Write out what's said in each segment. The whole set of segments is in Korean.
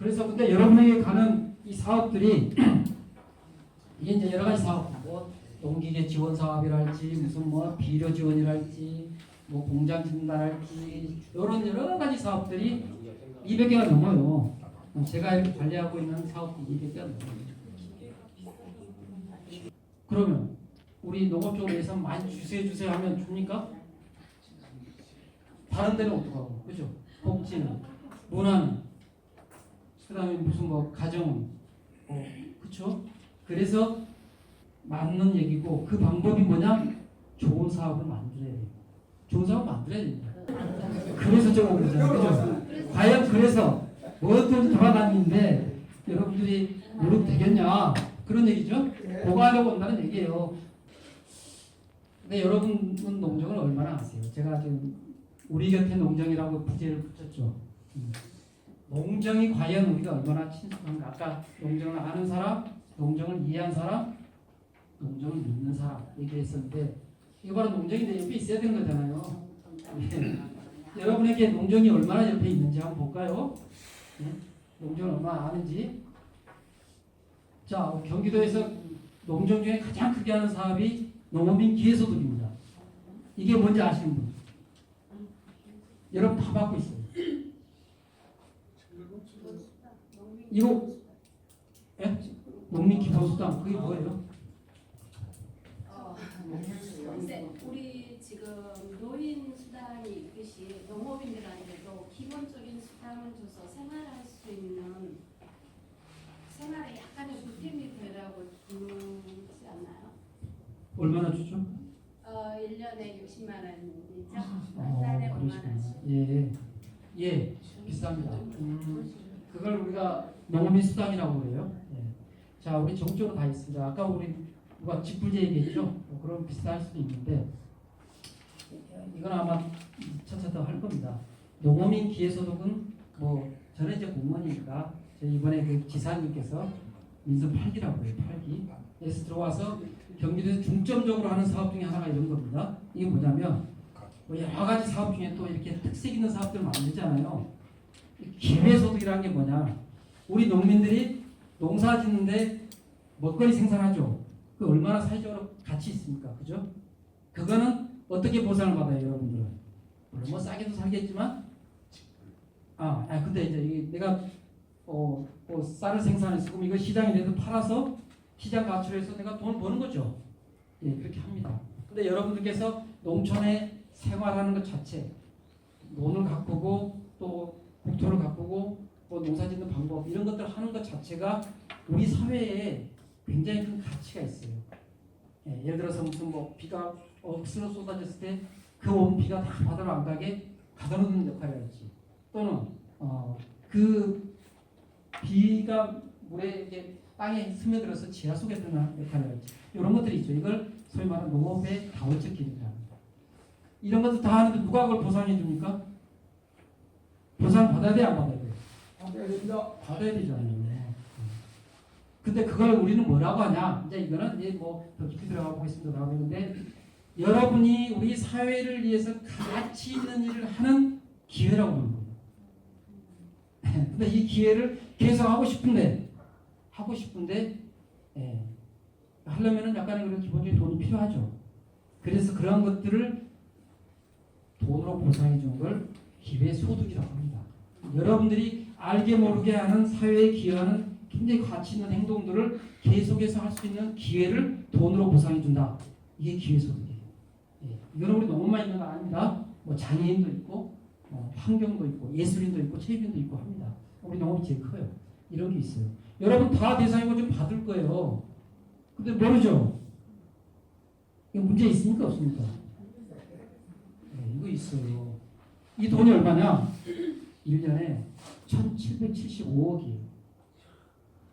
그래서 근데 여러분에게 가는 이 사업들이 이게 이제 여러 가지 사업, 뭐 농기계 지원 사업이랄지 무슨 뭐 비료 지원이랄지 뭐 공장 진단할지 이런 여러 가지 사업들이 200개가 넘어요. 제가 이렇게 관리하고 있는 사업들이 200개가 넘어요. 그러면 우리 농업적으로 예산 많이 주세요 하면 줍니까? 다른 데는 어떡하고, 그죠? 복지는, 문화는, 그 다음에 무슨 뭐 가정은, 그쵸? 그래서 맞는 얘기고 그 방법이 뭐냐? 좋은 사업을 만들어야 돼요. 좋은 사업 만들어야 됩니다. 그래서 저거 그러잖아요. 그죠? 과연 그래서 뭐든 돌아다니는데 여러분들이 노력 되겠냐? 그런 얘기죠? 그거 하려고 온다는 얘기예요. 근데 여러분은 농정을 얼마나 아세요? 제가 지금 우리 곁에 농정이라고 부제를 붙였죠. 농정이 과연 우리가 얼마나 친숙한가? 아까 농정을 아는 사람, 농정을 이해한 사람, 농정을 믿는 사람 얘기했었는데 이거 바로 농정인데 옆에 있어야 되는 거잖아요. 여러분에게 농정이 얼마나 옆에 있는지 한번 볼까요? 농정을 얼마나 아는지. 자, 경기도에서 농정 중에 가장 크게 하는 사업이 농업인 기회소득입니다. 이게 뭔지 아시는 분? 여러분 다 받고 있어요. 이거 예? 농민 기본수당 그게 뭐예요? 우리 지금 노인 수당이 있듯이 농업인들한테도 기본적인 수당을 줘서 생활할 수 있는 생활에 약간의 보탬이 되라고 주지 않나요? 얼마나 주죠? 1년에 60만 원이죠. 한 달에 5만 원씩. 예, 비쌉니다. 그걸 우리가 농업인 수당이라고 그래요. 예. 자, 우리 전국적으로 다 있습니다. 아까 우리 누가 직불제 얘기했죠? 그럼 비쌀 수도 있는데 이건 아마 차차 더 할 겁니다. 농업인 기회소득은 뭐 저는 이제 공무원이니까 이번에 그 지사님께서 민선 8기라고 해요. 8기. 에서 들어와서 경기도에서 중점적으로 하는 사업 중에 하나가 이런 겁니다. 이게 뭐냐면 뭐 여러 가지 사업 중에 또 이렇게 특색 있는 사업들을 만들잖아요. 기회소득이라는 게 뭐냐? 우리 농민들이 농사 짓는데 먹거리 생산하죠. 그 얼마나 사회적으로 가치 있습니까? 그죠? 그거는 어떻게 보상을 받아요, 여러분들은? 물론 뭐 싸게도 살겠지만, 근데 이제 이게 내가 뭐 쌀을 생산해서 그럼 이거 시장에 내서 팔아서 시장 가치로해서 내가 돈을 버는 거죠. 예, 그렇게 합니다. 근데 여러분들께서 농촌에 생활하는 것 자체, 논을 가꾸고 또 국토를 가꾸고 뭐 농사 짓는 방법 이런 것들 하는 것 자체가 우리 사회에 굉장히 큰 가치가 있어요. 예, 예를 들어서 무슨 뭐 비가 억수로 쏟아졌을 때 그 온 비가 다 바다로 안 가게 가둬놓는 역할을 할지 또는 그 비가 물에 이제 땅에 스며들어서 지하 속에 드는 역할을 할지 이런 것들이 있죠. 이걸 소위 말하는 농업의 다원적 기능이라 합니다. 이런 것들 다 하는데 누가 그걸 보상해 줍니까? 보상 받아야 돼, 안 받아야 돼? 받아야 됩니다. 받아야 되잖아요. 근데 그걸 우리는 뭐라고 하냐? 이제 이거는 이제 뭐 더 깊이 들어가 보겠습니다. 라고 했는데 여러분이 우리 사회를 위해서 가치 있는 일을 하는 기회라고 하는 거예요. 근데 이 기회를 계속 하고 싶은데 하려면은 약간의 그런 기본적인 돈이 필요하죠. 그래서 그런 것들을 돈으로 보상해 주는 걸 기회 소득이라고 합니다. 여러분들이 알게 모르게 하는 사회에 기여하는 굉장히 가치 있는 행동들을 계속해서 할 수 있는 기회를 돈으로 보상해 준다. 이게 기회 소득이에요. 예. 이거는 우리 농업만 있는 거 아닙니다. 뭐 장애인도 있고, 환경도 있고, 예술인도 있고, 체육인도 있고 합니다. 우리 농업이 제일 커요. 이런 게 있어요. 여러분 다 대상이고 좀 받을 거예요. 근데 모르죠. 이거 문제 있습니까 없습니까? 네, 이거 있어요. 이 돈이 얼마냐? 1년에 1775억이에요.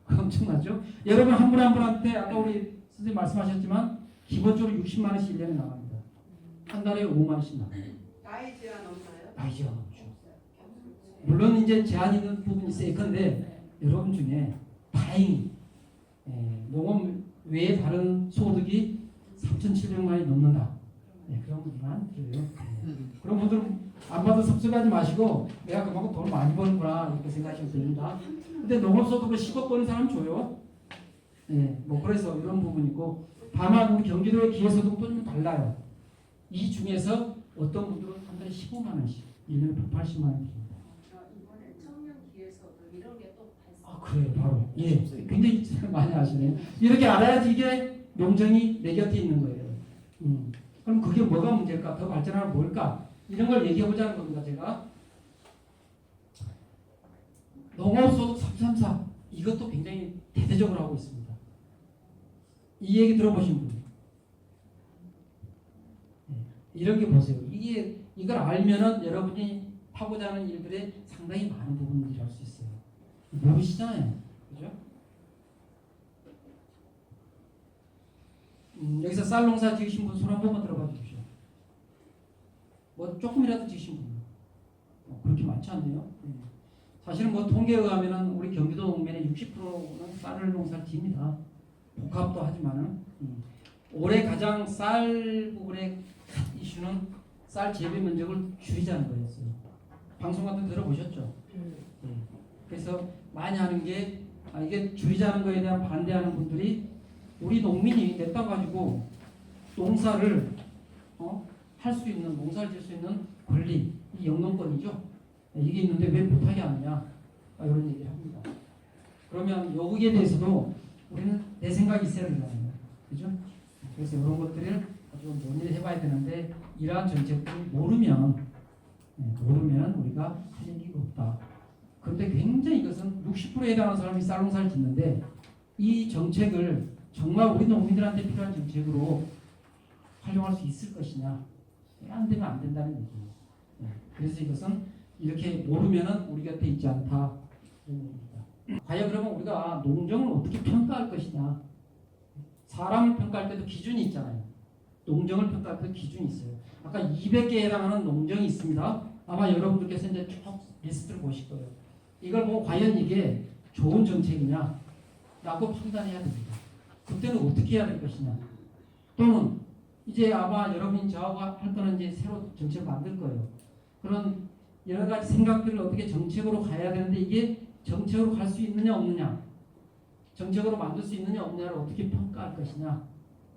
엄청나죠? 여러분 한 분 한 분한테 아까 우리 선생님 말씀하셨지만 기본적으로 60만 원씩 1년에 나갑니다. 한 달에 5만 원씩 나가요. 나이 제한 없나요? 나이 제한 없죠. 물론 이제 제한 있는 부분이 있어요. 그런데 여러분 중에 다행히 농업 외에 다른 소득이 3,700만 원이 넘는다. 네, 그런 분들만 들어요. 그런 분들은 안 봐도 섭섭해하지 마시고 내가 그만큼 돈을 많이 버는구나 이렇게 생각하시면 됩니다. 근데 농업소득을 10억 버는 사람 줘요. 네, 뭐 그래서 이런 부분이고 다만 우리 경기도의 기회소득도 좀 달라요. 이 중에서 어떤 분들은 한 달에 15만 원씩, 1년에 180만 원 드립니다. 이번에 청년 기회소득 이런 게 또 발생. 아 그래요, 바로 예, 굉장히 많이 아시네요. 이렇게 알아야지 이게 농정이 내 곁에 있는 거예요. 그럼 그게 뭐가 문제일까? 더 발전하면 뭘까? 이런 걸 얘기해 보자는 겁니다. 제가 농업소득 334 이것도 굉장히 대대적으로 하고 있습니다. 이 얘기 들어보신 분 이런 게 보세요. 이걸 알면은 여러분이 하고자 하는 일들의 상당히 많은 부분들이 할 수 있어요. 모르시잖아요. 그죠? 여기서 쌀 농사 지으신 분 손 한 번만 들어봐 주십시오. 뭐 조금이라도 지으신 분. 그렇게 많지 않네요. 사실은 뭐 통계에 의하면은 우리 경기도 농민의 60%는 쌀을 농사를 지입니다. 복합도 하지만은 올해 가장 쌀 부분의 이슈는 쌀 재배 면적을 줄이자는 거였어요. 방송 같은 거 들어보셨죠? 그래서 많이 하는 게 이게 줄이자는 거에 대한 반대하는 분들이 우리 농민이 내 땅 가지고 농사를 할 수 있는 농사를 질 수 있는 권리, 이 영농권이죠. 이게 있는데 왜 못하게 하느냐 이런 얘기를 합니다. 그러면 여기에 대해서도 우리는 내 생각이 있어야 된다는 그죠? 그래서 이런 것들을 좀 논의를 해봐야 되는데 이러한 정책들을 모르면 우리가 할 얘기가 없다. 그런데 굉장히 이것은 60%에 해당하는 사람이 쌀농사를 짓는데 이 정책을 정말 우리 농민들한테 필요한 정책으로 활용할 수 있을 것이냐 안 되면 안 된다는 얘기예요. 그래서 이것은 이렇게 모르면은 우리 곁에 있지 않다 이런 얘기입니다. 과연 그러면 우리가 농정을 어떻게 평가할 것이냐? 사람을 평가할 때도 기준이 있잖아요. 농정을 평가할 때도 기준이 있어요. 아까 200개에 해당하는 농정이 있습니다. 아마 여러분들께서 이제 쭉 리스트를 보실 거예요. 이걸 보고 과연 이게 좋은 정책이냐? 라고 판단해야 됩니다. 그때는 어떻게 해야 될 것이냐? 또는 이제 아마 여러분이 저하고 할 거는 이제 새로 정책을 만들 거예요. 그런 여러 가지 생각들을 어떻게 정책으로 가야 되는데 이게 정책으로 갈 수 있느냐 없느냐, 정책으로 만들 수 있느냐 없느냐를 어떻게 평가할 것이냐,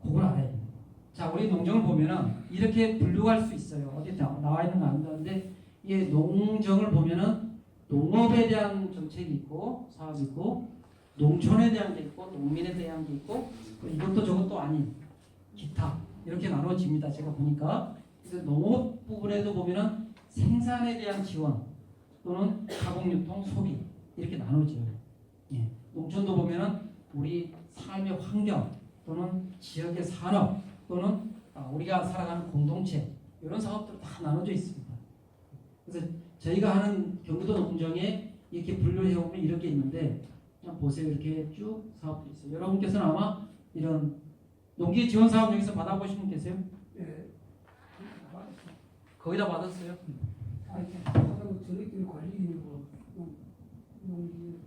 그걸 알아야 됩니다. 자, 우리 농정을 보면은 이렇게 분류할 수 있어요. 어디 나와 있는 거 아닌데 이게 농정을 보면은 농업에 대한 정책이 있고 사업이 있고 농촌에 대한 게 있고 농민에 대한 게 있고 이것도 저것도 아닌 기타 이렇게 나눠집니다. 제가 보니까 그래서 농업 부분에도 보면은 생산에 대한 지원 또는 가공 유통 소비 이렇게 나눠져요. 예. 농촌도 보면은 우리 삶의 환경 또는 지역의 산업 또는 우리가 살아가는 공동체 이런 사업들 다 나눠져 있습니다. 그래서 저희가 하는 경기도 농정에 이렇게 분류해 보면 이렇게 있는데 그냥 보세요. 이렇게 쭉 사업들이 있어요. 여러분께서는 아마 이런 농기 지원 사업 여기서 받아보신 분 계세요? 예. 거의 다 받았어요? 이렇게 하다고 저희끼리 관리인이고 농기.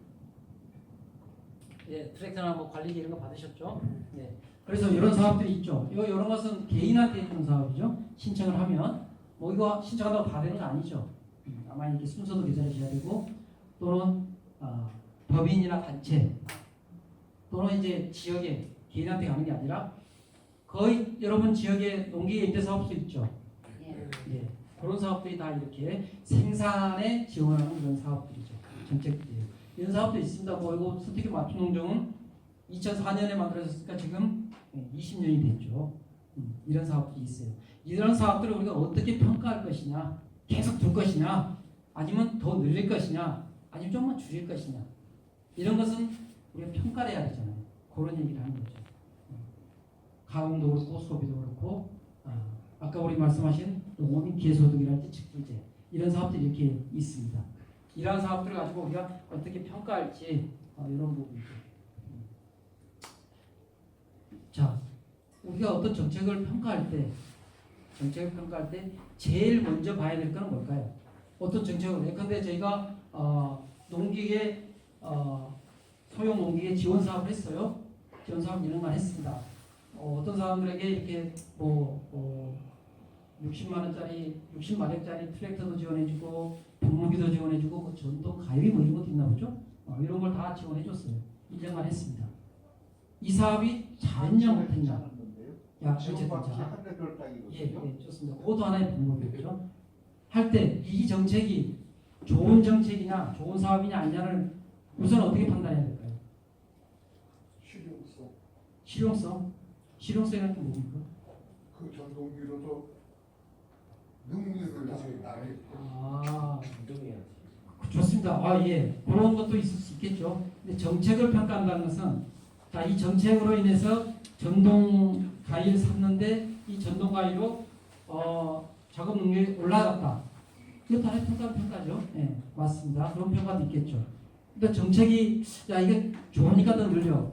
예, 트랙터나 뭐 관리기 이런 거 받으셨죠? 예. 그래서 이런 사업들이 있죠. 이런 것은 개인한테 있는 사업이죠. 신청을 하면 뭐 이거 신청한다고 다 되는 거 아니죠. 아마 이렇게 순서도 계산하셔야 되고 또는 법인이나 단체 또는 이제 지역에 개인한테 가는 게 아니라 거의 여러분 지역에 농기 임대 사업소 있죠. 예. 그런 사업들이 다 이렇게 생산에 지원하는 그런 사업들이죠. 정책들이에요. 이런 사업도 있습니다. 뭐 이거 서택의 맞춤 농정은 2004년에 만들어졌으니까 지금 20년이 됐죠. 이런 사업들이 있어요. 이런 사업들을 우리가 어떻게 평가할 것이냐, 계속 둘 것이냐, 아니면 더 늘릴 것이냐, 아니면 좀만 줄일 것이냐. 이런 것은 우리가 평가를 해야 되잖아요. 그런 얘기를 하는 거죠. 가공도 그렇고 소비도 그렇고 아까 우리 말씀하신 농업인 기회소득이랄지 직불제 이런 사업들이 이렇게 있습니다. 이러한 사업들을 가지고 우리가 어떻게 평가할지 이런 부분이죠. 자, 우리가 어떤 정책을 평가할 때 제일 먼저 봐야 될 거는 뭘까요? 어떤 정책을 예컨대 저희가 농기계 소형 농기계 지원 사업을 했어요. 지원 사업 이런 걸 했습니다. 어떤 사람들에게 이렇게 60만 원짜리 60마력짜리 트랙터도 지원해주고 분무기도 지원해주고 그 전동 가위 뭐 이런 것도 있나 보죠? 이런 걸 다 지원해줬어요. 인정만 했습니다. 이 사업이 잘했냐 못했냐? 야, 어쨌든 자, 예, 좋습니다. 그것도 하나의 방법이겠죠. 할 때 이 정책이 좋은 정책이냐, 좋은 사업이냐 아니냐를 우선 어떻게 판단해야 될까요? 실용성. 실용성. 실용성이란 게 뭡니까? 그 전동기로도 능률을 나타내. 아, 좋습니다. 아, 예. 그런 것도 있을 수 있겠죠. 근데 정책을 평가한다는 것은 자, 이 정책으로 인해서 전동 가위를 샀는데 이 전동 가위로 작업 능력이 올라갔다. 이것도 하나의 평가죠. 예, 맞습니다. 그런 평가도 있겠죠. 근데 정책이 야 이게 좋으니까 더 늘려.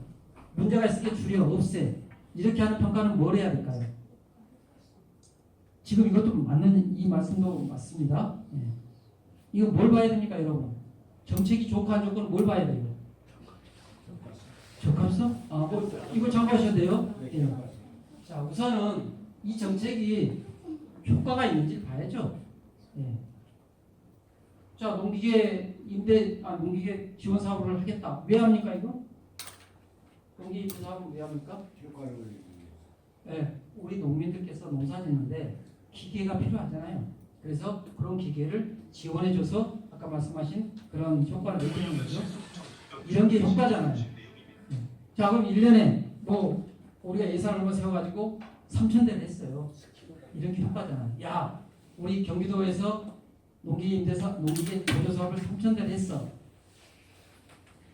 문제가 있으니까 줄여 없애. 이렇게 하는 평가는 뭘 해야 될까요? 지금 이것도 맞는 이 말씀도 맞습니다. 예. 이거 뭘 봐야 됩니까, 여러분? 정책이 좋고 안 좋고는 뭘 봐야 돼요? 적합성? 이거 참고하셔야 돼요. 예. 자, 우선은 이 정책이 효과가 있는지 봐야죠. 예. 자, 농기계 농기계 지원 사업을 하겠다. 왜 합니까, 이거? 농기 입주 사업은 왜 합니까? 예. 우리 농민들께서 농사 짓는데 기계가 필요하잖아요. 그래서 그런 기계를 지원해줘서 아까 말씀하신 그런 효과를 내는 거죠. 이런 게 효과잖아요. 자, 그럼 1년에 뭐 우리가 예산을 한번 세워가지고 3,000대를 했어요. 이런 게 효과잖아요. 야, 우리 경기도에서 농기계 보조 사업을 3,000대를 했어.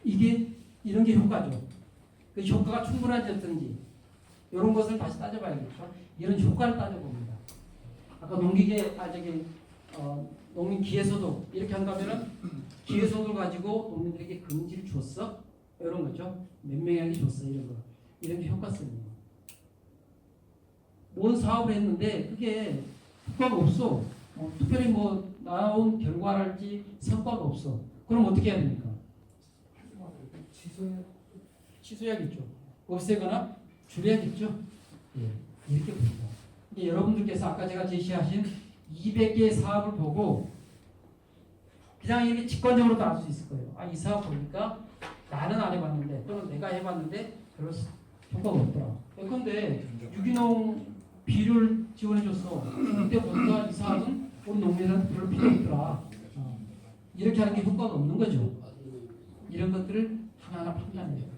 이런 게 효과죠. 그 효과가 충분한지 어떤지 이런 것을 다시 따져봐야겠죠. 이런 효과를 따져봅니다. 아까 농민 기회소득 이렇게 한다면은 기회소득을 가지고 농민들에게 금지를 줬어? 이런 거죠. 몇 명에게 줬어 이런 거. 이런 게 효과성이에요. 뭔 사업을 했는데 그게 효과가 없어. 특별히 뭐 나온 결과랄지 성과가 없어. 그럼 어떻게 해야 됩니까? 취소해야겠죠. 없애거나 줄여야겠죠. 예, 이렇게 봅니다. 여러분들께서 아까 제가 제시하신 200개의 사업을 보고 그냥 이렇게 직관적으로 다 알 수 있을 거예요. 아, 이 사업 보니까 나는 안 해봤는데 또는 내가 해봤는데 별로 효과가 없더라. 그런데 유기농 비료를 지원해줬어. 그때 보니까 이 사업은 우리 농민들한테 별로 필요 없더라. 이렇게 하는 게 효과가 없는 거죠. 이런 것들을 하나하나 판단해요.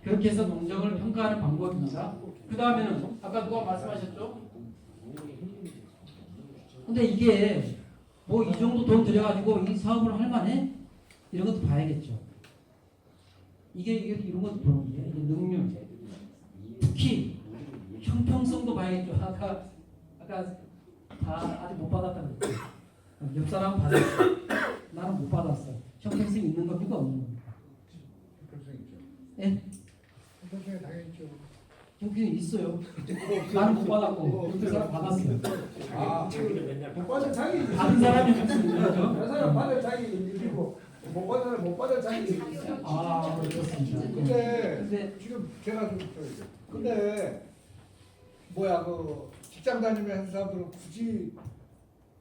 그렇게 해서 농정을 평가하는 방법입니다. 그 다음에는 아까 누가 말씀하셨죠? 근데 이게 뭐 이 정도 돈 들여가지고 이 사업을 할 만해? 이런 것도 봐야겠죠. 이게 이런 것도 보는 거예요. 이게 능률, 특히 형평성도 봐야겠죠. 아까 다 아직 못 받았다는 거예요. 옆 사람 받았어. 나는 못 받았어. 형평성 있는 겁니까 없는 겁니까? 예? 형평성이 당연히 있죠. 형평이 있어요. 나는 못 받았고 옆 사람 받았어요. 못 받을 자기 다른 사람이 형평이 있는 거죠. 그 사람 받을 자기 일이고 못 받을 사람 못 받을 자기 일이고. 아, 그렇습니다. 근데 지금 제가 좀 근데 뭐야 그 직장 다니면서 하는 사람들은 굳이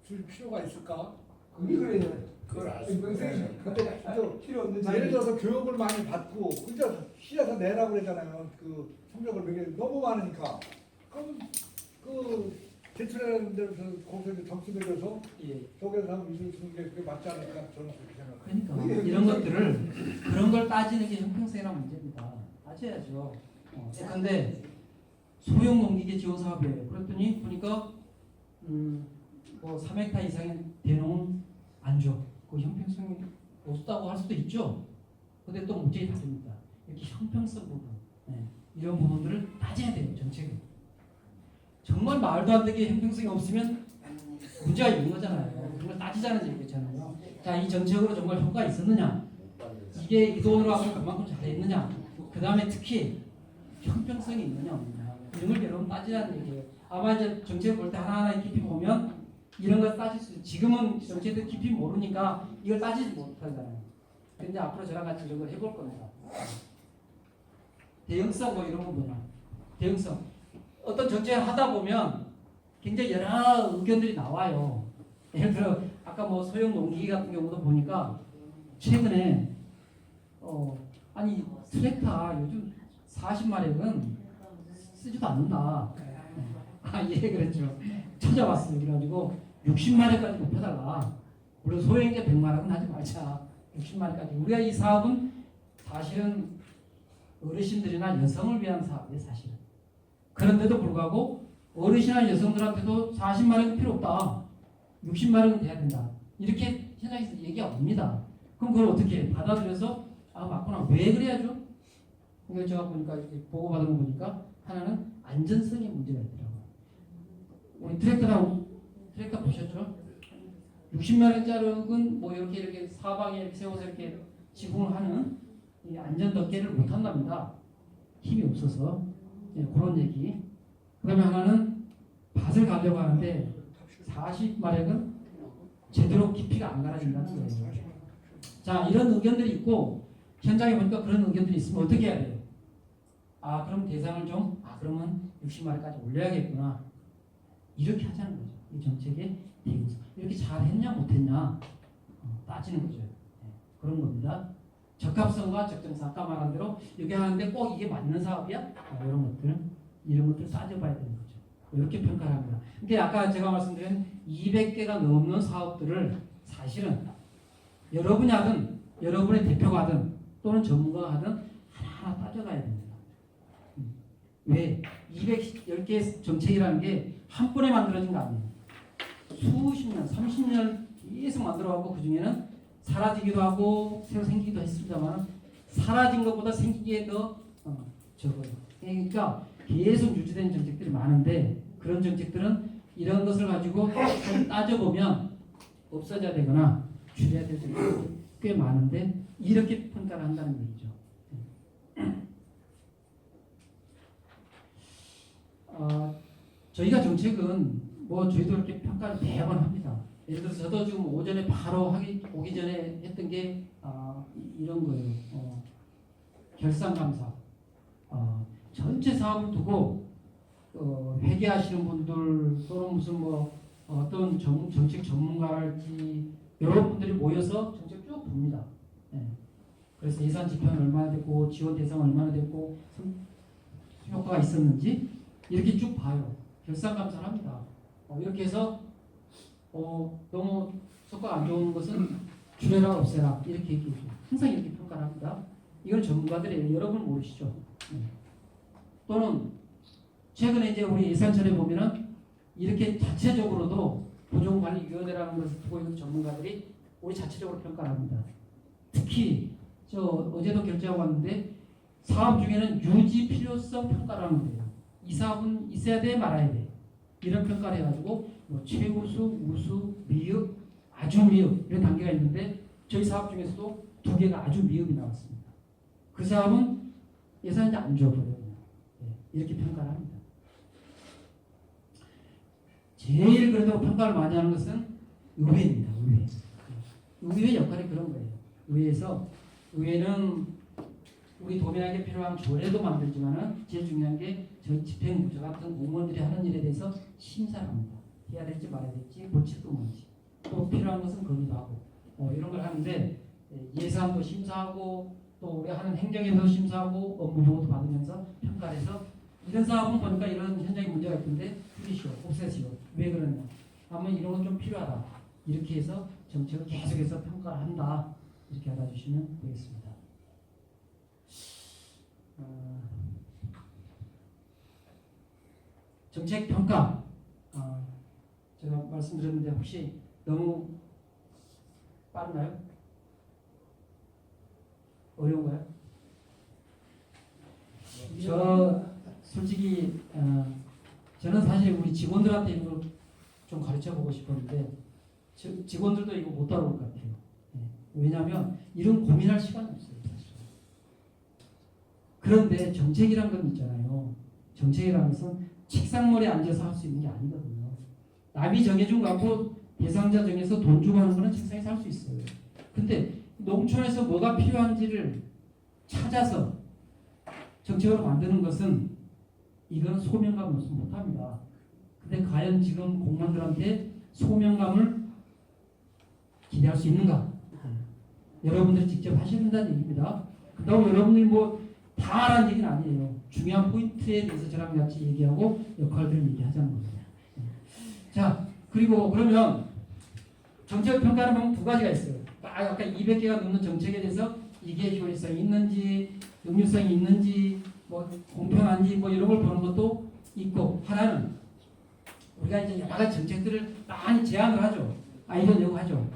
줄 필요가 있을까? 그래. 그걸 알 수 있어요. 근데 필요 없는 예를 들어서 교육을 많이 받고 혼자 시에서 내라고 그러잖아요. 그 성적을 매겨 너무 많으니까 그럼 그 제출하는 데서 거기서 이제 점수 매겨서 예. 속에서 하면 이길 수 있는 게 그게 맞지 않을까 저는 그렇게 생각해요. 그러니까 이런 것들을 그런 걸 따지는 게 형평성이라는 문제입니다. 따져야죠. 근데 소형 농기계 지원 사업이에요. 그랬더니 보니까 뭐 3헥타 이상의 대농은 안 줘. 그 형평성이 없다고 할 수도 있죠. 근데 또 문제가 다릅니다. 이렇게 형평성 부분, 이런 부분들을 따져야 돼요. 정책은. 정말 말도 안 되게 형평성이 없으면 문제가 있는 거잖아요. 정말 따지자는 얘기잖아요. 자, 이 정책으로 정말 효과가 있었느냐? 이게 이 돈으로 하면 그만큼 잘했느냐? 그 다음에 특히 형평성이 있느냐 없느냐? 이런 걸 여러분 따지자는 얘기예요. 아마 이제 정책 볼 때 하나하나 깊이 보면 이런 걸 따질 수 있어요. 지금은 정책들 깊이 모르니까 이걸 따지지 못하잖아요. 근데 앞으로 저랑 같이 이런 걸 해볼 겁니다. 대응성 뭐 이런 거 뭐냐? 대응성. 어떤 정책을 하다 보면 굉장히 여러 의견들이 나와요. 예를 들어 아까 뭐 소형 농기계 같은 경우도 보니까 최근에 아니 트랙터 요즘 40마력은 쓰지도 않는다. 예, 그랬죠. 찾아봤어요. 그래가지고 60마력까지 높여달라. 물론 소형제 100마력은 하지 말자. 60마력까지. 우리가 이 사업은 사실은 어르신들이나 여성을 위한 사업이에요. 사실은. 그런데도 불구하고 어르신이나 여성들한테도 40마력은 필요 없다. 60마력은 돼야 된다. 이렇게 현장에서 얘기가 옵니다. 그럼 그걸 어떻게 받아들여서 맞구나. 왜 그래야죠? 그러니까 제가 보니까 보고받은 거 보니까 하나는 안전성의 문제가 있더라고요. 우리 트랙터 보셨죠? 60마력짜리는 뭐 이렇게 사방에 이렇게 세워서 이렇게 지붕을 하는 이 안전 덮개를 못 한답니다. 힘이 없어서. 예, 그런 얘기. 그다음에 하나는 밭을 가려고 하는데 40마력은 제대로 깊이가 안 갈아진다는 거예요. 자, 이런 의견들이 있고 현장에 보니까 그런 의견들이 있으면 어떻게 해야 돼요? 그럼 대상을 좀 그러면 60마력까지 올려야겠구나. 이렇게 하자는 거죠. 이 정책의 대응성. 이렇게 잘했냐 못했냐 따지는 거죠. 네, 그런 겁니다. 적합성과 적정성 아까 말한 대로 여기 하는데 꼭 이게 맞는 사업이야? 이런 것들 따져봐야 되는 거죠. 이렇게 평가를 합니다. 그러니까 아까 제가 말씀드린 200개가 넘는 사업들을 사실은 여러분이 하든 여러분의 대표가 하든 또는 전문가가 하든 하나하나 따져가야 됩니다. 왜? 210개 정책이라는 게 한 번에 만들어진 거 아니에요. 수십 년, 30년 계속 만들어가고 그 중에는 사라지기도 하고 새로 생기기도 했습니다만 사라진 것보다 생기기에 더 적어요. 그러니까 계속 유지된 정책들이 많은데 그런 정책들은 이런 것을 가지고 좀 따져보면 없어져야 되거나 줄여야 될 정책들이 꽤 많은데 이렇게 평가를 한다는 얘기죠. 저희가 정책은 뭐 저희도 이렇게 평가를 매번 합니다. 예를 들어서 저도 지금 오전에 바로 오기 전에 했던 게 이런 거예요. 결산감사. 전체 사업을 두고 회계하시는 분들 또는 무슨 뭐 어떤 정책 전문가랄지 여러 분들이 모여서 정책 쭉 봅니다. 네. 그래서 예산 지표는 얼마나 됐고 지원 대상 얼마나 됐고 효과가 있었는지 이렇게 쭉 봐요. 결산 감사를 합니다. 이렇게 해서 너무 효과가 안 좋은 것은 줄여라 없애라 이렇게 얘기해요. 항상 이렇게 평가를 합니다. 이건 전문가들이에요. 여러분 모르시죠? 또는 최근에 이제 우리 예산처에 보면은 이렇게 자체적으로도 보존관리위원회라는 것을 두고 있는 전문가들이 우리 자체적으로 평가를 합니다. 특히 어제도 결제하고 왔는데 사업 중에는 유지 필요성 평가라는 거예요. 이 사업은 있어야 돼 말아야 돼 이런 평가를 해가지고 뭐 최우수, 우수, 미흡, 아주 미흡 이런 단계가 있는데 저희 사업 중에서도 2개가 아주 미흡이 나왔습니다. 그 사업은 예산이 안 줘버려요. 이렇게 평가를 합니다. 제일 그래도 평가를 많이 하는 것은 의회입니다. 의회 역할이 그런 거예요. 의회는 우리 도민에게 필요한 조례도 만들지만은 제일 중요한 게 저희 집행부저 같은 공무원들이 하는 일에 대해서 심사를 합니다. 해야 될지 말아야 될지 고칠 건 뭔지 또 필요한 것은 건의도 하고 이런 걸 하는데 예산도 심사하고 또 우리 하는 행정에도 심사하고 업무 보고도 받으면서 평가를 해서 이런 사업은 보니까 이런 현장에 문제가 있던데 줄이시오, 없애시오. 왜 그러냐? 아마 이런 건 좀 필요하다. 이렇게 해서 정책을 계속해서 평가를 한다. 이렇게 알아주시면 되겠습니다. 정책 평가 제가 말씀드렸는데 혹시 너무 빠르나요? 어려운가요? 솔직히 저는 사실 우리 직원들한테 이거 좀 가르쳐 보고 싶었는데 직원들도 이거 못 따라올 것 같아요. 왜냐하면 이런 고민할 시간이 없어요. 사실. 그런데 정책이란 건 있잖아요. 정책이라는 것은 책상머리에 앉아서 할 수 있는 게 아니거든요. 남이 정해준 거 갖고 대상자 정해서 돈 주고 하는 거는 책상에서 할 수 있어요. 근데 농촌에서 뭐가 필요한지를 찾아서 정책으로 만드는 것은 이건 소명과 무슨 못합니다. 근데 과연 지금 공무원들한테 소명감을 기대할 수 있는가? 여러분들이 직접 하셔야 된다는 얘기입니다. 그렇다고 여러분들이 뭐 다 하라는 얘기는 아니에요. 중요한 포인트에 대해서 저랑 같이 얘기하고 역할들을 얘기하자는 겁니다. 자, 그리고 그러면 정책 평가는 보면 두 가지가 있어요. 아까 200개가 넘는 정책에 대해서 이게 효율성이 있는지, 능률성이 있는지, 뭐 공평한지 뭐 이런 걸 보는 것도 있고, 하나는 우리가 이제 여러 가지 정책들을 많이 제안을 하죠. 아이디어 내고 하죠.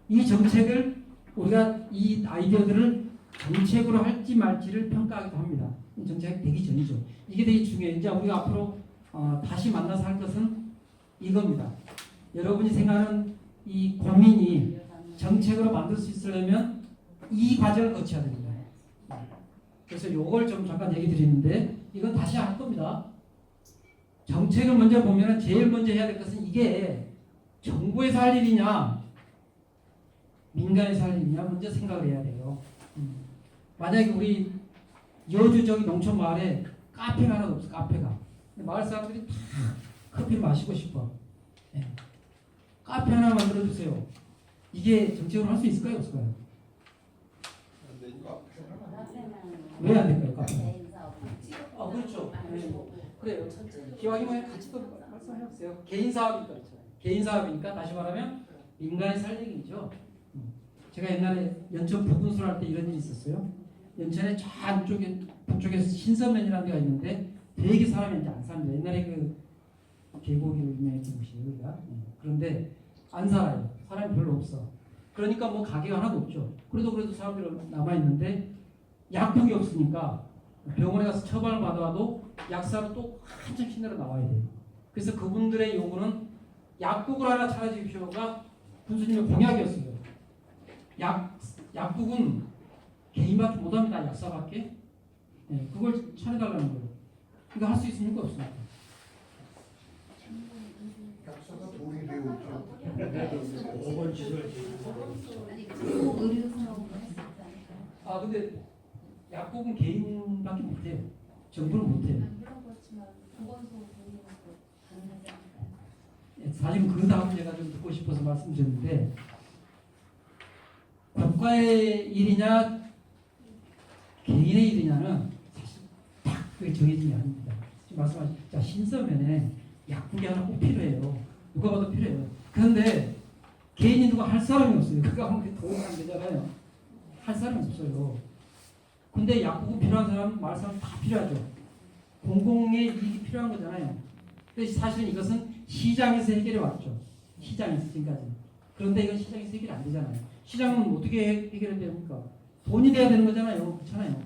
이 정책을 우리가 이 아이디어들을 정책으로 할지 말지를 평가하기도 합니다. 이 정책이 되기 전이죠. 이게 되게 중요해요. 이제 우리가 앞으로 다시 만나서 할 것은 이겁니다. 여러분이 생각하는 이 고민이 정책으로 만들 수 있으려면 이 과정을 거쳐야 됩니다. 그래서 요걸 좀 잠깐 얘기 드리는데 이건 다시 할 겁니다. 정책을 먼저 보면 제일 먼저 해야 될 것은 이게 정부에서 할 일이냐 민간에서 할 일이냐 먼저 생각을 해야 돼요. 만약에 우리 여주 저기 농촌 마을에 카페가 하나도 없어. 카페가. 근데 마을 사람들이 다 커피를 마시고 싶어. 네. 카페 하나 만들어주세요. 이게 정책으로 할 수 있을까요? 없을까요? 왜 안 될까요? 카페? 그렇죠. 네. 그래요. 기왕이면 같이 또 말씀해보세요. 개인 사업이니까 그렇죠. 개인 사업이니까 다시 말하면 민간의 살 얘기죠. 제가 옛날에 연천 부군술 할 때 이런 일이 있었어요. 연천에 저 안쪽에 북쪽에서 신선면이라는 데가 있는데 되게 사람이 이제 안 삽니다. 옛날에 그 계곡이 유명했던 곳이에요. 여기가. 그런데 안 살아요. 사람이 별로 없어. 그러니까 뭐 가게가 하나도 없죠. 그래도 사람들이 남아 있는데 약국이 없으니까 병원에 가서 처방을 받아도 약사로 또 한참 신내려 나와야 돼요. 그래서 그분들의 요구는 약국을 하나 차려주십시오가 군수님의 공약이었어요. 약국은 개인밖에 못합니다. 약사밖에. 네, 그걸 차려달라는 거예요. 이거 할 수 있습니까? 없습니까? 약사가 돈이 되었죠. 근데 약국은 개인밖에 못해요. 정부는 못해요. 사실은 그 다음 제가 좀 듣고 싶어서 말씀드렸는데 국가의 일이냐 개인의 일이냐는 사실 딱 그게 정해진 게 아닙니다. 지금 말씀하신 자 신서면에 약국이 하나 꼭 필요해요. 누가 봐도 필요해요. 그런데 개인이 누가 할 사람이 없어요. 그가 하면 도움이 안 되잖아요. 할 사람이 없어요. 근데 약국은 필요한 사람, 말 사람 다 필요하죠. 공공의 이익이 필요한 거잖아요. 근데 사실은 이것은 시장에서 해결해 왔죠. 시장에서 지금까지. 그런데 이건 시장에서 해결이 안 되잖아요. 시장은 어떻게 해결해야 됩니까? 돈이 돼야 되는 거잖아요. 그렇잖아요.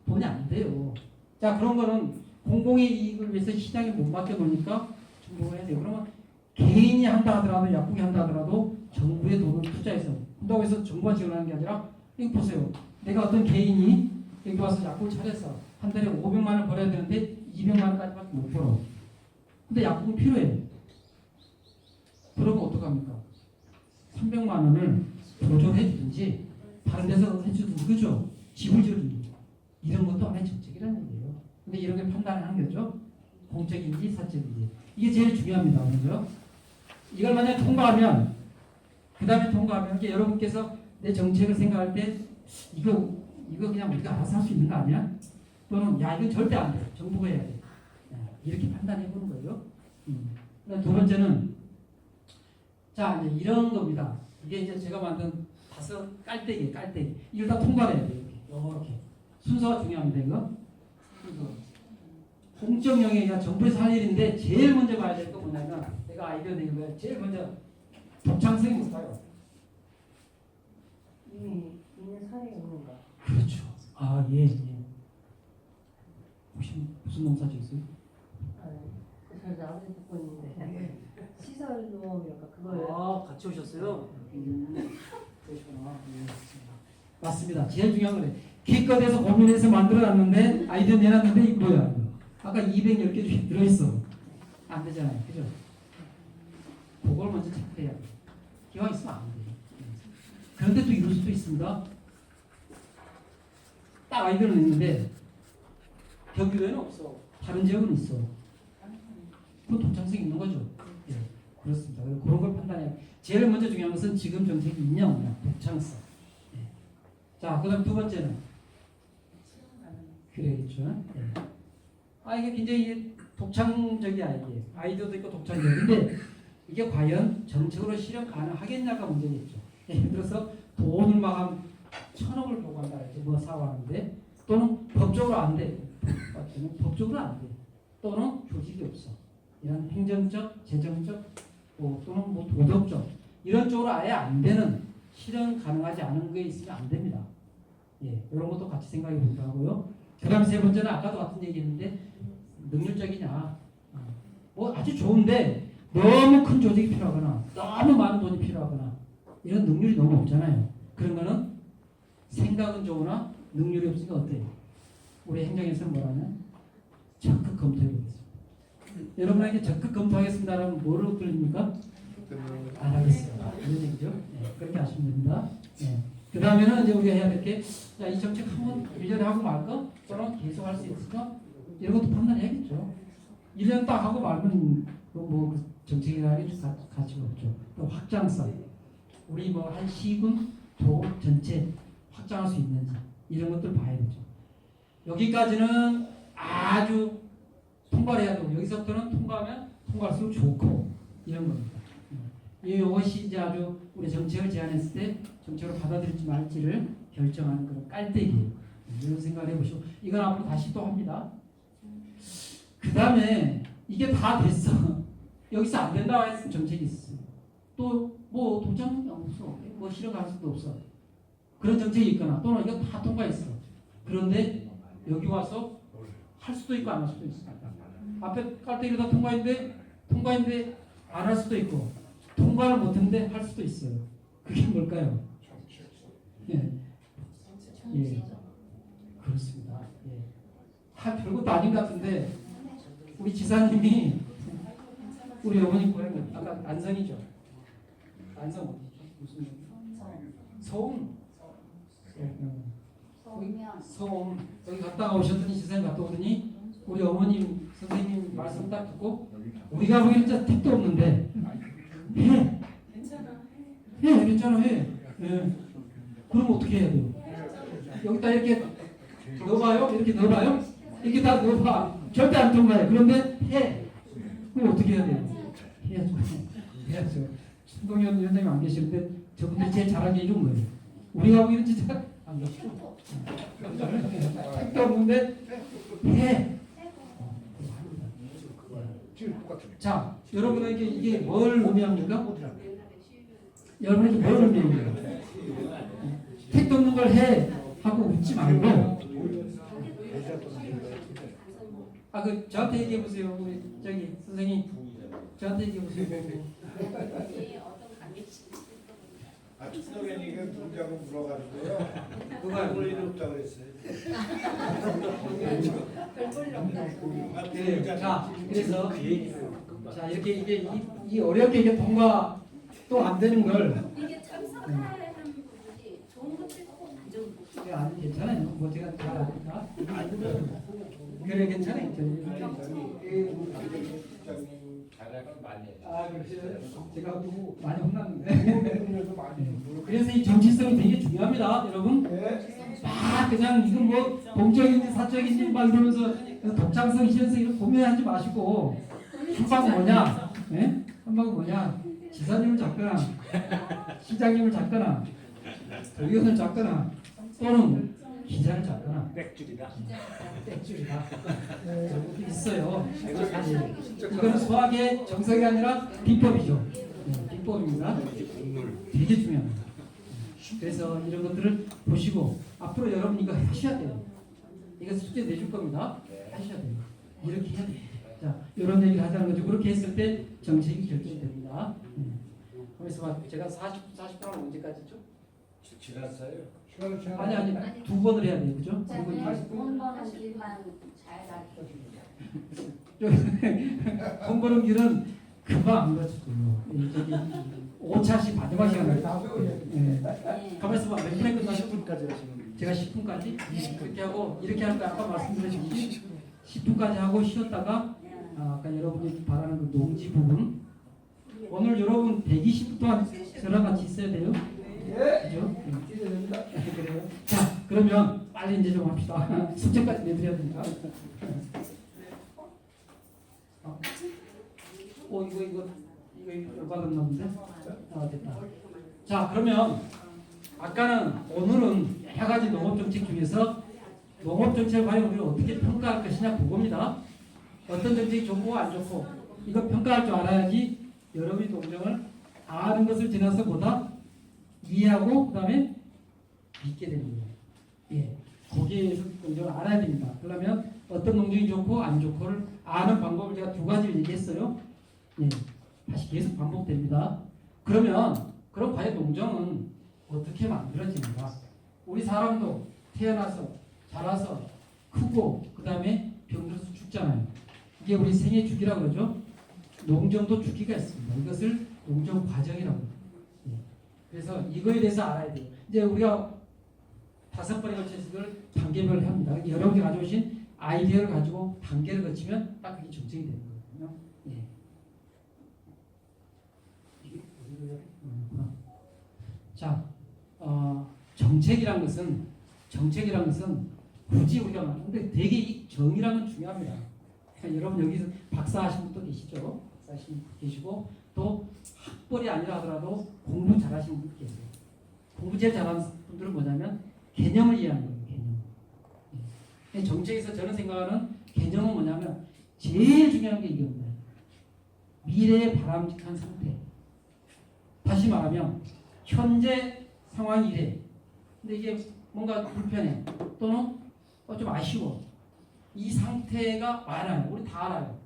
돈이 안 돼요. 자, 그런 거는 공공의 이익을 위해서 시장에 못 맡겨놓으니까 정부가 해야 돼요. 그러면 개인이 한다 하더라도 약국이 한다 하더라도 정부의 돈을 투자해서 한다고 해서 정부가 지원하는 게 아니라 이거 보세요. 내가 어떤 개인이 여기 와서 약국을 차려서 한 달에 500만 원 벌어야 되는데 200만 원까지밖에 못 벌어. 근데 약국은 필요해. 그러면 어떡합니까? 300만 원을 보조해 주든지 다른 데서 해주든지 그죠? 집을 지어주든지 이런 것도 하나의 정책이라는 얘기예요. 근데 이런 게 판단을 하는 거죠. 공적인지 사적인지 이게 제일 중요합니다. 그죠? 이걸 만약 통과하면 그 다음에 통과하면 이제 여러분께서 내 정책을 생각할 때 이거 그냥 우리가 알아서 할 수 있는 거 아니야? 또는 야 이건 절대 안 돼. 정부가 해야 돼. 이렇게 판단해 보는 거예요. 두 번째는 자 이제 이런 겁니다. 이게 이제 제가 만든 5 깔때기. 이걸 다 통과해야 돼요. 이렇게 순서가 중요합니다. 이거. 공적 영역이나 정부에서 할 일인데 제일 먼저 봐야 될 거 뭐냐면 내가 아이디어 내는 거예요. 제일 먼저 독창성이 뭘까요? 이미 있는 사례가 있는가? 그렇죠. 아 예. 혹시 무슨 농사 지었어요? 그래서 아버지 듣고 있는데 시설 노업이랄까 그걸 같이 오셨어요? 그러시구나. 맞습니다. 제일 중요한 거래. 기껏해서 고민해서 만들어놨는데 아이디어 내놨는데 이거 뭐야? 아까 210개 중에 들어있어. 안 되잖아요. 그죠? 그걸 먼저 체크해야 돼. 기왕 있으면 안 돼. 그런데 또 이럴 수도 있습니다. 딱 아이디어는 있는데 경기도에는 없어. 다른 지역은 있어. 그 독창성이 있는 거죠. 예, 그렇습니다. 그런 걸 판단해야 제일 먼저 중요한 것은 지금 정책이 있냐 없냐 독창성. 예. 자, 그다음 두 번째는 그래야겠죠. 예. 이게 굉장히 독창적이야 이게 아이디어도 있고 독창적인데 이게 과연 정책으로 실현 가능하겠냐가 문제겠죠. 예를 들어서 돈을 막 한 1,000억을 보관한다 이렇게 뭐 사고하는데 또는 법적으로 안 돼. 법적으로 안 돼. 또는 조직이 없어. 이런 행정적, 재정적, 또는 뭐 도덕적 이런 쪽으로 아예 안 되는 실현 가능하지 않은 게 있으면 안 됩니다. 예, 이런 것도 같이 생각해 보기로 하고요. 그다음 세 번째는 아까도 같은 얘기했는데 능률적이냐. 뭐 아주 좋은데 너무 큰 조직이 필요하거나 너무 많은 돈이 필요하거나 이런 능률이 너무 없잖아요. 그런 거는 생각은 좋으나 능률이 없으니까 어때요? 우리 행정에서는 뭐라면 적극 검토해보겠습니다. 여러분에게 적극 검토하겠습니다라면 뭐를 들립니까? 안 하겠어요. 이런 얘기죠. 네, 그렇게 하시면 됩니다. 네. 그 다음에는 이제 우리가 해야 될 게, 자, 이 정책 한번 1년에 하고 말까? 또는 계속 할 수 있을까? 이런 것도 판단해야겠죠. 1년 딱 하고 말면 뭐 정책이라는 게 가치가 없죠. 또 확장성. 우리 뭐 한 시군, 도 전체 확장할 수 있는지 이런 것들 봐야 되죠. 여기까지는 아주 통과를 해야 되고 여기서부터는 통과하면 통과할수록 좋고 이런 겁니다. 이것이 이제 아주 우리 정책을 제안했을 때 정책으로 받아들일지 말지를 결정하는 그런 깔때기 이런 생각을 해보시고 이건 앞으로 다시 또 합니다. 그 다음에 이게 다 됐어. 여기서 안 된다고 했으면 정책이 있어. 또 뭐 도장 없어. 뭐 실현 가능성도 없어. 그런 정책이 있거나 또는 이거 다 통과했어. 그런데 여기 와서 할 수도 있고 안 할 수도 있어. 앞에 깔때기로 다 통과했는데 안 할 수도 있고 통과를 못했는데 할 수도 있어요. 그게 뭘까요? 예, 예, 그렇습니다. 예. 별것도 아닌 것 같은데 우리 지사님이 우리 어머니 고향이 아까 안성이죠. 안성 어디죠? 무슨 서움. 서움 거기 갔다가 오셨더니 지사님 갔다 오더니 우리 어머님 선생님 말씀 딱 듣고 우리가 보기엔 진짜 택도 없는데 해. 괜찮아 해. 예. 그럼 어떻게 해야 돼요? 여기다 이렇게 넣어봐요. 이렇게 넣어봐요. 이렇게 다 넣어봐. 절대 안 통과해. 그런데 해. 그럼 어떻게 해야 돼요? 해야죠. 신동현 위원장님 안 계시는데 저분들이 제일 잘하는 게 이런 거예요. 우리가 보기에는 진짜 안 됐어. 택도 없는데 해. 자, 여러분에게 이게 뭘 의미합니까? 여러분에게 뭘 의미합니까? 택도 없는 걸 해 하고 웃지 말고 저한테 얘기해 보세요. 우리 저기 선생님 저한테 얘기해 보세요. 신동현이가 누구냐고 물어가지고요. 누가 볼 일이 없다고 그랬어요. 자, 그래서 자 이렇게 이게 이 어렵게 이게 통과 또 안 되는 걸 이게 참석하는 부분이 좋은 것도 있고 안 좋은 것도 있고. 아니 괜찮아요. 뭐 제가 잘 아니까. 그래 괜찮아요. 잘하건 많이 해. 그렇죠. 제가 많이 혼났는데. 그래서 이 정치성이 되게 중요합니다, 여러분. 막 그냥 이거 뭐 공적인지 사적인지 막 이러면서 독창성, 실현성 이런 고민하지 마시고 한 방은 뭐냐? 네? 한 방은 뭐냐? 지사님을 잡거나 시장님을 잡거나 의원을 잡거나 또는 기자를 잡거나 빽줄이다. 땡줄이다. 있어요. 이거는 수학의 정석이 아니라 비법이죠. 비법입니다. 되게 중요합니다. 그래서 이런 것들을 보시고 앞으로 여러분 이거 하셔야 돼요. 이거 숙제 내줄 겁니다. 하셔야 돼요. 이렇게 해야 돼요. 자, 이런 얘기를 하자는 거죠. 그렇게 했을 때 정책이 결정됩니다. 그래서 제가 40분하면 언제까지죠? 지났어요. 아니 두 번을 해야 돼요. 그죠? 네, 그리고 돈 버는 길만 잘 가르쳐줍니다. 돈 버는 길은 금방 안 가르쳐줘요. 저기 5차씩 마지막 시간에 가만히 있어봐. 몇 분에 끝나죠? 10분까지 하시는 제가 10분까지 그렇게 하고 이렇게 할 거 아까 말씀드렸듯이 10분까지 하고 쉬었다가 아까 여러분이 바라는 그 농지 부분 오늘 여러분 120분 동안 저랑 같이 있어야 돼요. 예. 그죠? 기대 됩니다. 그래요. 자, 그러면 빨리 이제 좀 합시다. 숙제까지 내드려야 되니까. 이거 열받았나 본데? 됐다. 자, 그러면 아까는 오늘은 여러 가지 농업 정책 중에서 농업 정책을 과연 우리가 어떻게 평가할 것이냐 그겁니다. 어떤 정책이 좋고 안 좋고 이거 평가할 줄 알아야지 여러분이 농정을 아는 것을 지나서 보다 이해하고 그 다음에 믿게 되는 거예요. 예, 거기에서 농정을 알아야 됩니다. 그러면 어떤 농정이 좋고 안 좋고를 아는 방법을 제가 두 가지를 얘기했어요. 예, 다시 계속 반복됩니다. 그러면 그럼 과연 농정은 어떻게 만들어지는가? 우리 사람도 태어나서 자라서 크고 그 다음에 병들어서 죽잖아요. 이게 우리 생애 주기라고 그러죠. 농정도 주기가 있습니다. 이것을 농정 과정이라고 합니다. 예. 그래서 이거에 대해서 알아야 돼요. 이제 우리가 5번에 걸쳐서 이걸 단계별로 합니다. 여러분이 가져오신 아이디어를 가지고 단계를 거치면 딱 그게 정책이 되는 거거든요. 예. 이게 어디로 해야 돼? 자, 정책이란 것은 굳이 우리가 근데 되게 이 정의라는 건 중요합니다. 여러분 여기서 박사하신 분도 계시죠? 박사하신 분 계시고 또 학벌이 아니라 하더라도 공부 잘하시는 분 계세요. 공부 제일 잘하는 분들은 뭐냐면 개념을 이해하는 거예요. 개념. 예. 정책에서 저는 생각하는 개념은 뭐냐면 제일 중요한 게 이겁니다. 미래의 바람직한 상태. 다시 말하면 현재 상황이 이래. 근데 이게 뭔가 불편해. 또는 좀 아쉬워. 이 상태가 많아요. 우리 다 알아요.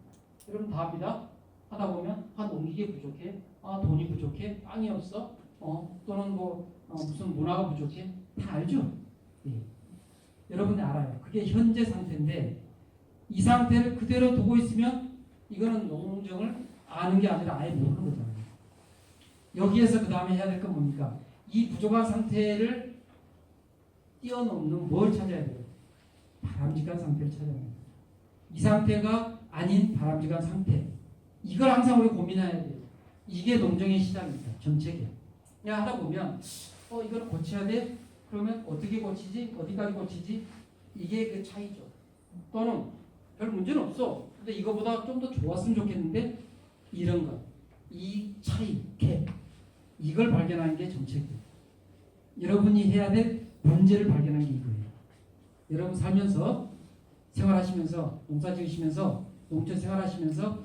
여러분 다 압니다. 하다 보면 농기계 부족해. 돈이 부족해. 땅이 없어. 또는 무슨 문화가 부족해. 다 알죠? 예. 여러분이 알아요. 그게 현재 상태인데 이 상태를 그대로 두고 있으면 이거는 농정을 아는 게 아니라 아예 모르는 거잖아요. 여기에서 그 다음에 해야 될 건 뭡니까? 이 부족한 상태를 뛰어넘는 뭘 찾아야 돼요? 바람직한 상태를 찾아야 돼요. 이 상태가 아닌 바람직한 상태. 이걸 항상 우리 고민해야 돼요. 이게 농정의 시작입니다. 정책이에요. 그냥 하다 보면 이걸 고쳐야 돼? 그러면 어떻게 고치지? 어디까지 고치지? 이게 그 차이죠. 또는 별 문제는 없어. 근데 이거보다 좀 더 좋았으면 좋겠는데 이런 것. 이 차이, 갭. 이걸 발견하는 게 정책이에요. 여러분이 해야 될 문제를 발견하는 게 이거예요. 여러분 살면서 생활하시면서 농사 지으시면서 농촌 생활하시면서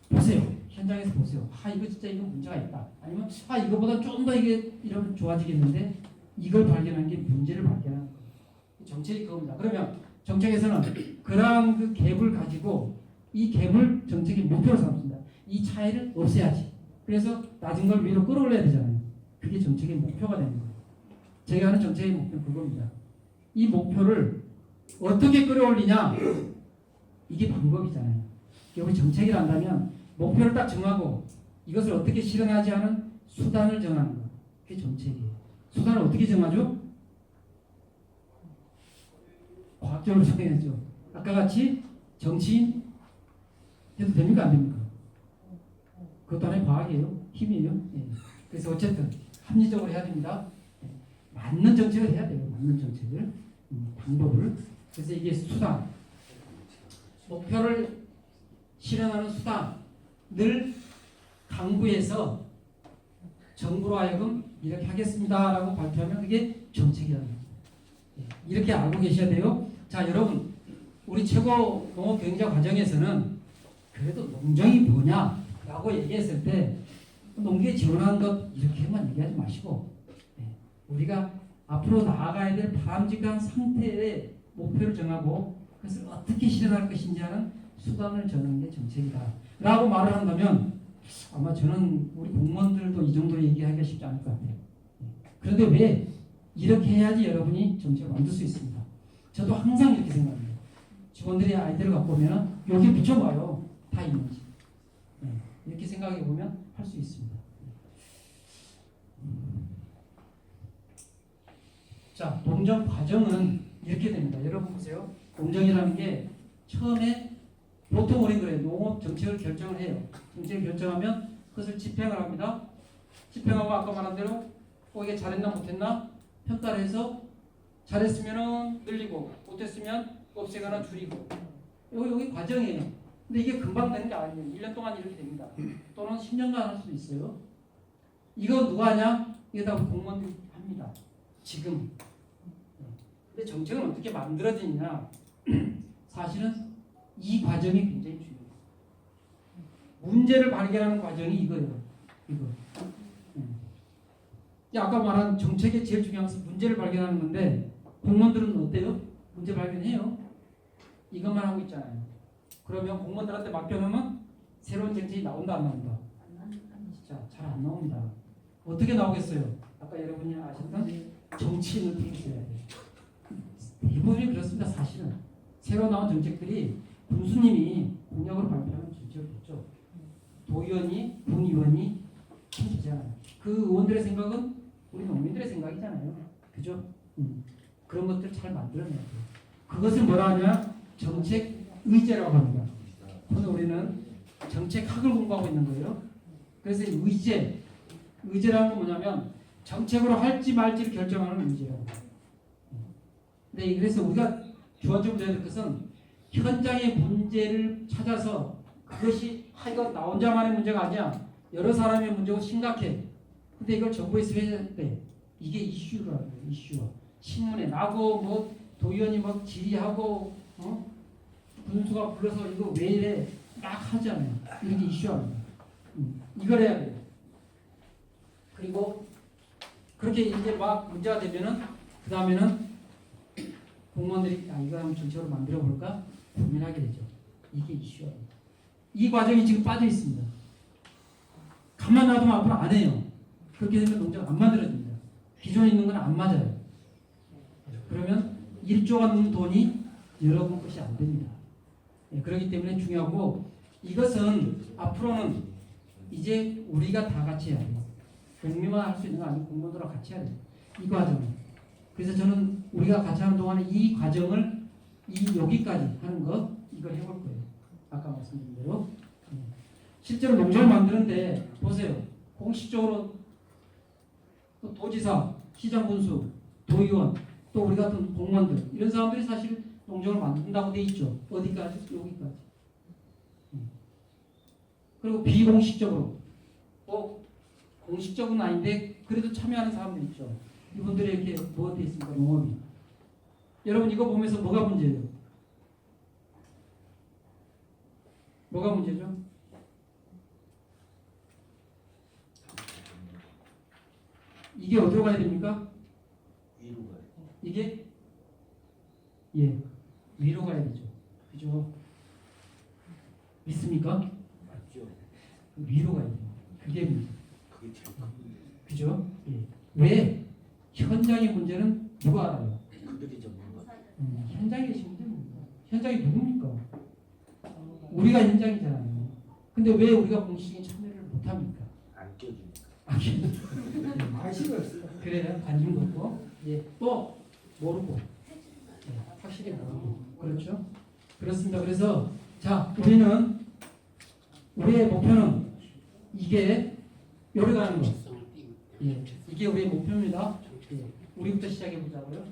보세요. 현장에서 보세요. 이거 진짜 이거 문제가 있다. 아니면 이거보다 좀 더 이게 이러면 좋아지겠는데 이걸 발견하는 게 문제를 발견하는 거예요. 정책이 그겁니다. 그러면 정책에서는 그러한 그 갭을 가지고 이 갭을 정책의 목표로 삼습니다. 이 차이를 없애야지. 그래서 낮은 걸 위로 끌어올려야 되잖아요. 그게 정책의 목표가 되는 거예요. 제가 하는 정책의 목표는 그겁니다. 이 목표를 어떻게 끌어올리냐? 이게 방법이잖아요. 우리 정책을 한다면 목표를 딱 정하고 이것을 어떻게 실현하지 하는 수단을 정하는 거. 그게 정책이에요. 수단을 어떻게 정하죠? 과학적으로 정해야죠. 아까 같이 정치인 해도 됩니까? 안 됩니까? 그것도 하나의 과학이에요. 힘이에요. 예. 그래서 어쨌든 합리적으로 해야 됩니다. 예. 맞는 정책을 해야 돼요. 맞는 정책을. 방법을. 그래서 이게 수단. 목표를 실현하는 수단을 강구해서 정부로 하여금 이렇게 하겠습니다라고 발표하면 그게 정책이라는 거예요. 예. 이렇게 알고 계셔야 돼요. 자, 여러분. 우리 최고 농업경영자 과정에서는 그래도 농정이 뭐냐라고 얘기했을 때 농기에 지원하는 것 이렇게만 얘기하지 마시고 우리가 앞으로 나아가야 될 바람직한 상태의 목표를 정하고 그것을 어떻게 실현할 것인지 하는 수단을 정하는 게 정책이다 라고 말을 한다면 아마 저는 우리 공무원들도 이 정도로 얘기하기가 쉽지 않을 것 같아요. 그런데 왜 이렇게 해야지 여러분이 정책을 만들 수 있습니다. 저도 항상 이렇게 생각합니다. 직원들이 아이디어를 갖고 오면 여기 붙여봐요. 다 있는지. 이렇게 생각해 보면 할 수 있습니다. 자, 농정 과정은 이렇게 됩니다. 여러분 보세요. 농정이라는 게 처음에 보통 우리는 그래요. 농업 정책을 결정을 해요. 정책을 결정하면 그것을 집행을 합니다. 집행하고 아까 말한 대로 이게 잘했나 못했나 평가를 해서 잘했으면은 늘리고 못했으면 없애거나 줄이고 여기 과정이에요. 근데 이게 금방 되는 게 아니에요. 1년 동안 이렇게 됩니다. 또는 10년간 할 수도 있어요. 이거 누가 하냐? 이게 다 공무원들이 합니다. 지금. 근데 정책은 어떻게 만들어지냐? 사실은 이 과정이 굉장히 중요해요. 문제를 발견하는 과정이 이거예요. 이거. 아까 말한 정책의 제일 중요한 것은 문제를 발견하는 건데 공무원들은 어때요? 문제 발견해요. 이것만 하고 있잖아요. 그러면 공무원들한테 맡겨놓으면 새로운 정책이 나온다 안 나온다? 진짜 잘 안 나옵니다. 어떻게 나오겠어요? 아까 여러분이 아셨던 정치인을 통해서야 돼요. 대부분이 그렇습니다. 사실은 새로 나온 정책들이 군수님이 공약으로 발표하는 정책을 했죠. 도의원이 군의원이 힘들잖아요. 그 의원들의 생각은 우리 농민들의 생각이잖아요. 그죠? 그런 것들 잘 만들어내야 돼요. 그것을 뭐라 하냐? 정책 의제라고 합니다. 오늘 우리는 정책학을 공부하고 있는 거예요. 그래서 의제라는 건 뭐냐면 정책으로 할지 말지를 결정하는 의제라고. 네, 그래서 우리가 주안점으로 해야 될 것은 현장의 문제를 찾아서 그것이 이거 나 혼자만의 문제가 아니야. 여러 사람의 문제고 심각해. 근데 이걸 정부에서 해야 돼. 이게 이슈라는 거예요. 이슈가. 신문에 나고 뭐 도의원이 막 질의하고 군수가 불러서 이거 왜 이래 막 하잖아요. 이렇게 이슈합니다. 이걸 해야 돼요. 그리고 그렇게 이제 막 문제가 되면은 그 다음에는 공무원들이 이거 한번 정책으로 만들어 볼까 고민하게 되죠. 이게 이슈합니다. 이 과정이 지금 빠져 있습니다. 가만 놔두면 앞으로 안 해요. 그렇게 되면 농장을 안 만들어집니다. 기존에 있는 건 안 맞아요. 그러면 1조가 넘는 돈이 여러분 것이 안 됩니다. 그렇기 때문에 중요하고 이것은 앞으로는 이제 우리가 다 같이 해야 돼요. 국민만 할 수 있는 거 아니고 공무원들하고 같이 해야 돼요. 이 과정을. 그래서 저는 우리가 같이 하는 동안에 이 과정을 여기까지 하는 것 이걸 해볼 거예요. 아까 말씀드린 대로. 실제로 농장을 만드는데 보세요. 공식적으로 또 도지사, 시장군수, 도의원, 또 우리 같은 공무원들 이런 사람들이 사실 농장을 만든다고 돼 있죠. 어디까지? 여기까지. 그리고 비공식적으로 공식적은 아닌데 그래도 참여하는 사람들 있죠. 이분들이 이렇게 뭐가 돼 있습니까? 농업이. 여러분 이거 보면서 뭐가 문제예요? 뭐가 문제죠? 이게 어디로 가야 됩니까? 위로 가요. 이게 위로 가야 되죠. 그죠? 믿습니까? 맞죠? 위로 가야 돼요. 그게 문제. 그게 제일 큰 문제. 그죠? 왜? 현장의 문제는 누가 알아요? 그들이 전문가. 현장에 계신 분들입니다. 현장이 누굽니까? 우리가 현장이잖아요. 근데 왜 우리가 공식적인 참여를 못합니까? 안 껴주니까. 관심이 없어요. 그래요. 관심도 없고 또 모르고 확실히 모르고 그렇죠? 그렇습니다. 그래서 자 우리는 우리의 목표는 이게 요리 가는 거 이게 우리의 목표입니다. 우리부터 시작해 보자고요.